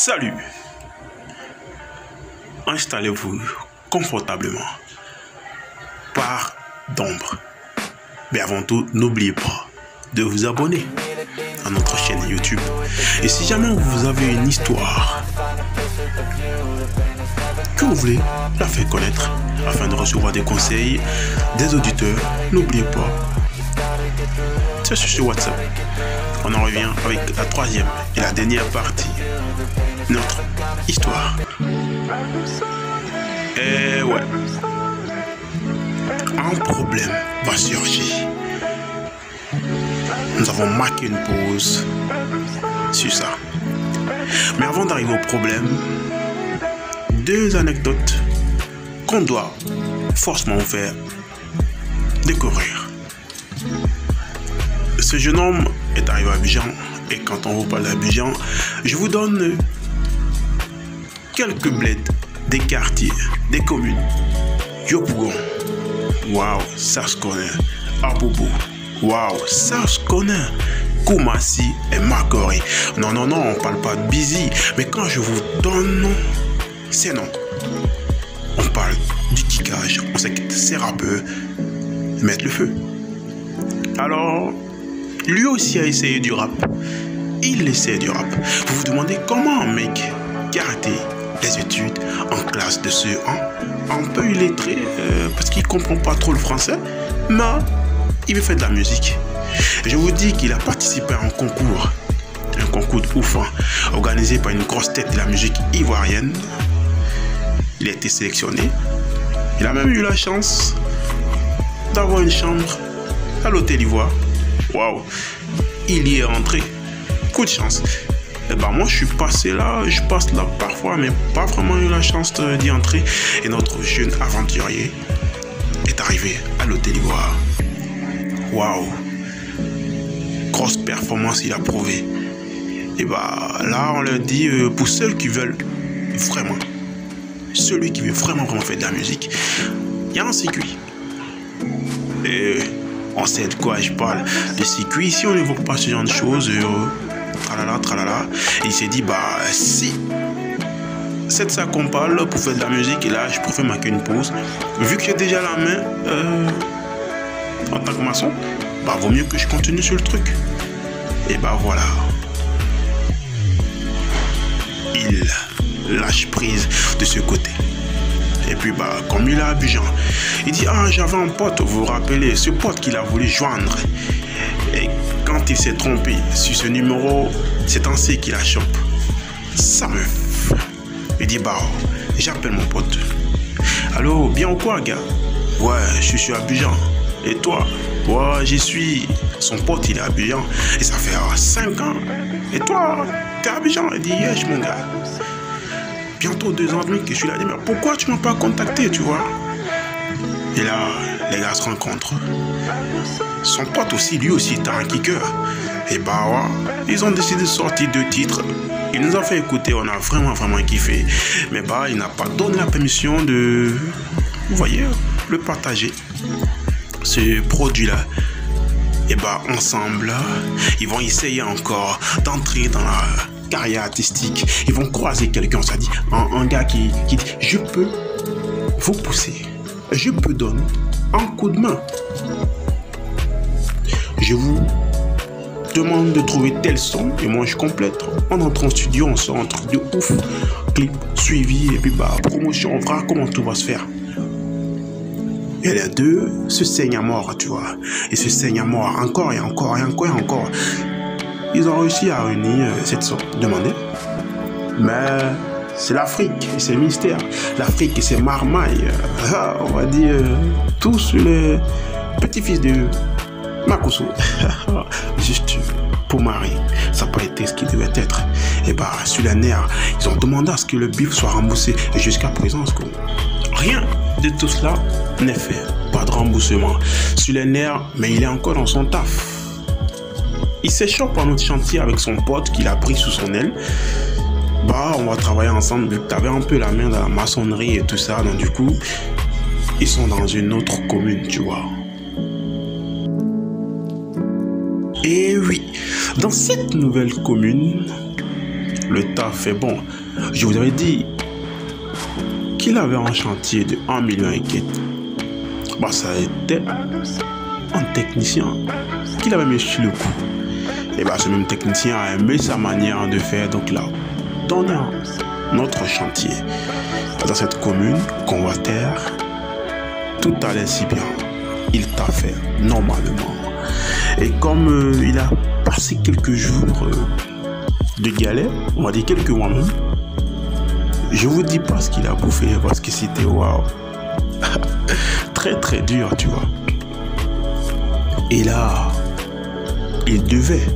Salut! Installez-vous confortablement. Part d'ombre. Mais avant tout, n'oubliez pas de vous abonner à notre chaîne YouTube. Et si jamais vous avez une histoire que vous voulez la faire connaître afin de recevoir des conseils des auditeurs, n'oubliez pas, c'est sur WhatsApp. On en revient avec la troisième et la dernière partie de notre histoire. Et ouais, un problème va surgir. Nous avons marqué une pause sur ça. Mais avant d'arriver au problème, deux anecdotes qu'on doit forcément vous faire découvrir. Ce jeune homme est arrivé à Abidjan, et quand on vous parle d'Abidjan, je vous donne quelques bleds, des quartiers, des communes. Yopougon, waouh, ça se connaît. Abobo, waouh, ça se connaît. Koumassi et Makori. Non, on ne parle pas de Busy, mais quand je vous donne ces noms, on parle du kickage, on sait que ces rappeurs mettent le feu. Alors, lui aussi a essayé du rap. Il essaie du rap. Vous vous demandez comment un mec qui a arrêté les études en classe de CE1, un peu illettré, parce qu'il ne comprend pas trop le français, mais il veut faire de la musique. Je vous dis qu'il a participé à un concours de ouf, organisé par une grosse tête de la musique ivoirienne. Il a été sélectionné. Il a même eu la chance d'avoir une chambre à l'hôtel Ivoire. Waouh, il y est rentré. Coup de chance. Et ben moi je passe là parfois, mais pas vraiment eu la chance d'y entrer. Et notre jeune aventurier est arrivé à l'hôtel Ivoire. Waouh, grosse performance il a prouvé. Et bah là on leur dit pour ceux qui veulent vraiment, celui qui veut vraiment faire de la musique, il y a un circuit. Et on sait de quoi je parle. Le circuit, si on n'évoque pas ce genre de choses, tralala, tralala. Et il s'est dit, bah si c'est de ça qu'on parle pour faire de la musique, et là je préfère marquer une pause. Vu que j'ai déjà la main en tant que maçon, bah vaut mieux que je continue sur le truc. Et bah voilà. Il lâche prise de ce côté. Et puis bah comme il est à Abidjan, il dit ah j'avais un pote, vous vous rappelez, ce pote qu'il a voulu joindre. Et quand il s'est trompé sur ce numéro, c'est ainsi qu'il la chope. Sa meuf. Il dit bah j'appelle mon pote. Allô, bien ou quoi gars? Ouais, je suis à Abidjan. Et toi? Ouais, j'y suis. Son pote il est à Abidjan. Et ça fait 5 ans. Et toi, t'es à Abidjan? Il dit yes mon gars. Bientôt 2 ans et demi que je suis là. Mais pourquoi tu m'as pas contacté, tu vois? Et là, les gars se rencontrent. Son pote aussi, lui aussi, était un kicker. Et bah ouais, ils ont décidé de sortir 2 titres. Il nous a fait écouter, on a vraiment kiffé. Mais bah, il n'a pas donné la permission de, vous voyez, le partager. Ce produit-là. Et bah, ensemble, ils vont essayer encore d'entrer dans la carrière artistique. Ils vont croiser quelqu'un, ça dit un gars qui dit je peux vous pousser, je peux donner un coup de main, je vous demande de trouver tel son et moi je complète. On entre en studio, on sort un truc de ouf, clip suivi et puis bah promotion, on verra comment tout va se faire. Et les deux se saignent à mort, tu vois, et se saignent à mort encore et encore et encore et encore. Ils ont réussi à réunir cette somme demandée. Mais c'est l'Afrique et c'est le mystère. L'Afrique et ses marmailles. On va dire tous les petits-fils de Makosso. Juste pour Marie. Ça n'a pas été ce qui devait être. Et bah, sur les nerfs, ils ont demandé à ce que le bif soit remboursé. Et jusqu'à présent, rien de tout cela n'est fait. Pas de remboursement. Sur les nerfs, mais il est encore dans son taf. Il s'échoppe en autre chantier avec son pote qu'il a pris sous son aile. Bah, on va travailler ensemble. Tu avais un peu la main dans la maçonnerie et tout ça. Donc, du coup, ils sont dans une autre commune, tu vois. Et oui, dans cette nouvelle commune, Le taf est bon. Je vous avais dit qu'il avait un chantier de 1 million et quelques. Bah, ça était un technicien qu'il avait mis sur le coup. Et bah, ce même technicien a aimé sa manière de faire. Donc là, dans notre chantier, dans cette commune, Convater, tout allait si bien. Il t'a fait normalement. Et comme il a passé quelques jours de galère, on va dire quelques mois même, je vous dis pas ce qu'il a bouffé parce que c'était waouh. Très très dur, tu vois. Et là, il devait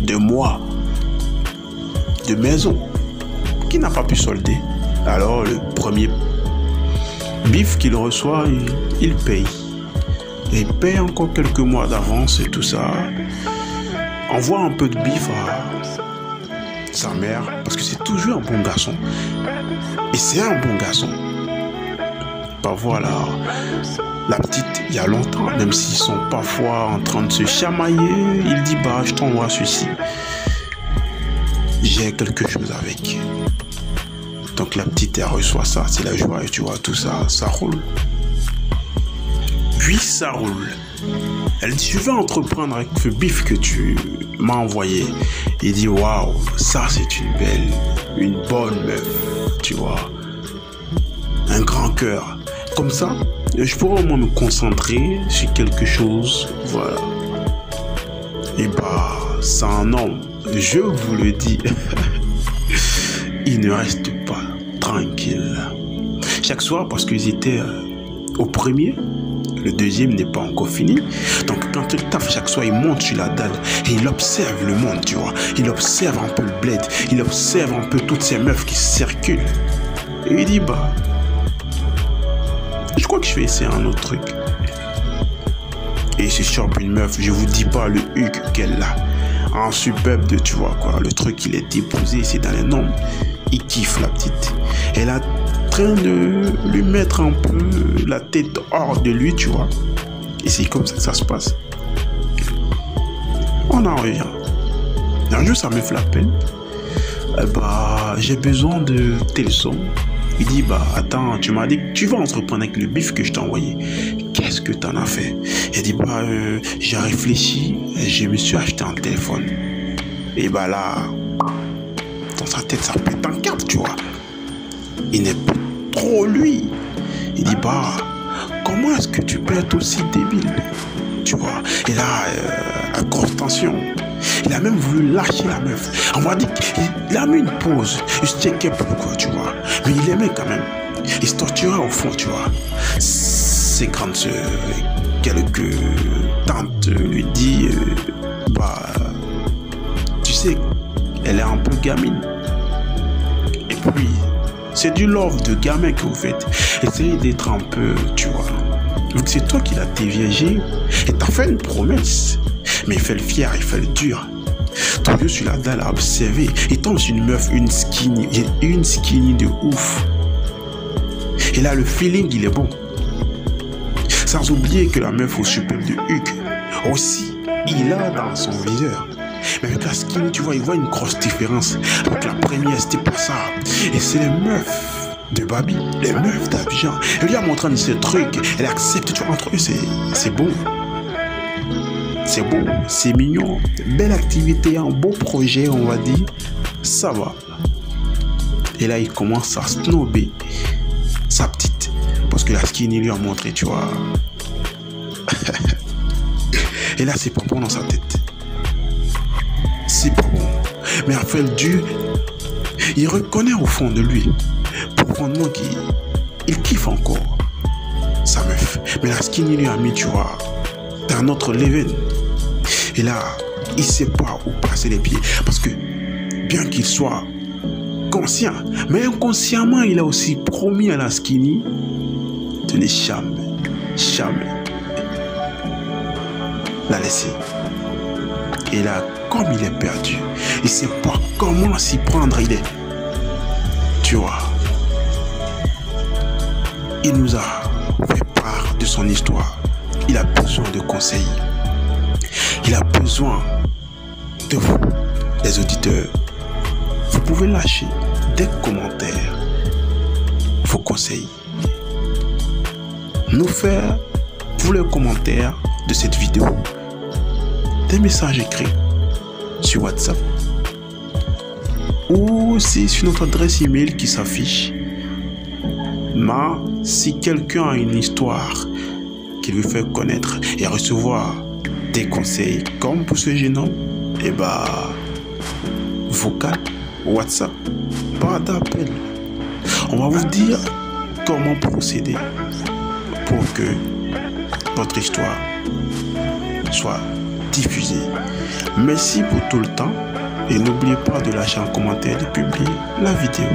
de mois, de maison, qui n'a pas pu solder. Alors le premier bif qu'il reçoit, il paye. Et il paye encore quelques mois d'avance et tout ça. Envoie un peu de bif à sa mère, parce que c'est toujours un bon garçon. Et c'est un bon garçon. Bah voilà, la petite, il y a longtemps, même s'ils sont parfois en train de se chamailler, il dit bah je t'envoie ceci. J'ai quelque chose avec. Donc la petite, elle reçoit ça, c'est la joie, et tu vois, tout ça, ça roule. Puis ça roule. Elle dit, je vais entreprendre avec ce bif que tu m'as envoyé. Il dit, waouh, ça c'est une bonne meuf, tu vois. Un grand cœur. Comme ça, je pourrais au moins me concentrer sur quelque chose, voilà. Et bah, c'est un homme, je vous le dis. Il ne reste pas tranquille. Chaque soir, parce qu'ils étaient au premier, le deuxième n'est pas encore fini. Donc quand il taffe chaque soir, il monte sur la dalle et il observe le monde, tu vois. Il observe un peu le bled, il observe un peu toutes ces meufs qui circulent. Et il dit, bah, je crois que je vais essayer un autre truc. Et il se chope une meuf, je vous dis pas le huc qu'elle a. Un superbe de, tu vois quoi, le truc il est déposé, c'est dans les normes. Il kiffe la petite. Elle a train de lui mettre un peu la tête hors de lui, tu vois. Et c'est comme ça que ça se passe. On en revient. Un jour, ça me fait l'appel. Bah, j'ai besoin de telle somme. Il dit, bah, attends, tu m'as dit que tu vas entreprendre avec le bif que je t'ai envoyé. Qu'est-ce que tu en as fait? Il dit, bah, j'ai réfléchi et je me suis acheté un téléphone. Et bah là, dans sa tête, ça pète un câble, tu vois. Il n'est pas trop lui. Il dit, bah, comment est-ce que tu peux être aussi débile? Tu vois. Et là, à grosse tension. Il a même voulu lâcher la meuf. On m'a dit qu'il a mis une pause. Il se checkait pourquoi, tu vois. Mais il aimait quand même. Il se torturait au fond, tu vois. Ses grandes sœurs, quelques tantes lui dit, bah, tu sais, elle est un peu gamine. Et puis, c'est du love de gamin que vous faites. Essayez d'être un peu, tu vois. Vu que c'est toi qui l'as déviégé, et t'as fait une promesse. Mais il fait le fier, il fait le dur. Ton vieux sur la dalle à observer. Il tombe sur une meuf, une skinny de ouf. Et là, le feeling, il est bon. Sans oublier que la meuf au super de Huck aussi, il a dans son viseur. Mais avec la skinny, tu vois, il voit une grosse différence. Avec la première, c'était pas ça. Et c'est les meufs de Babi, les meufs d'Abidjan. Elle lui a montré ce truc. Elle accepte, tu vois, entre eux, c'est bon. C'est beau, c'est mignon, belle activité, un beau projet, on va dire. Ça va. Et là, il commence à snober sa petite. Parce que la skinny lui a montré, tu vois. Et là, c'est pas bon dans sa tête. C'est pas bon. Mais après le dur, il reconnaît au fond de lui, profondément qu'il kiffe encore sa meuf. Mais la skinny lui a mis, tu vois, dans notre level. Et là, il ne sait pas où passer les pieds. Parce que, bien qu'il soit conscient, mais inconsciemment, il a aussi promis à la skinny de ne jamais la laisser. Et là, comme il est perdu, il ne sait pas comment s'y prendre. Il est, tu vois, il nous a fait part de son histoire. Il a besoin de conseils. Il a besoin de vous, les auditeurs. pouvez lâcher des commentaires, vos conseils, nous faire pour les commentaires de cette vidéo des messages écrits sur WhatsApp ou aussi sur notre adresse email qui s'affiche. Mais si quelqu'un a une histoire qu'il veut faire connaître et recevoir des conseils comme pour ce jeune homme, et vocal, WhatsApp, pas d'appel. On va vous dire comment procéder pour que votre histoire soit diffusée. Merci pour tout le temps et n'oubliez pas de lâcher un commentaire et de publier la vidéo.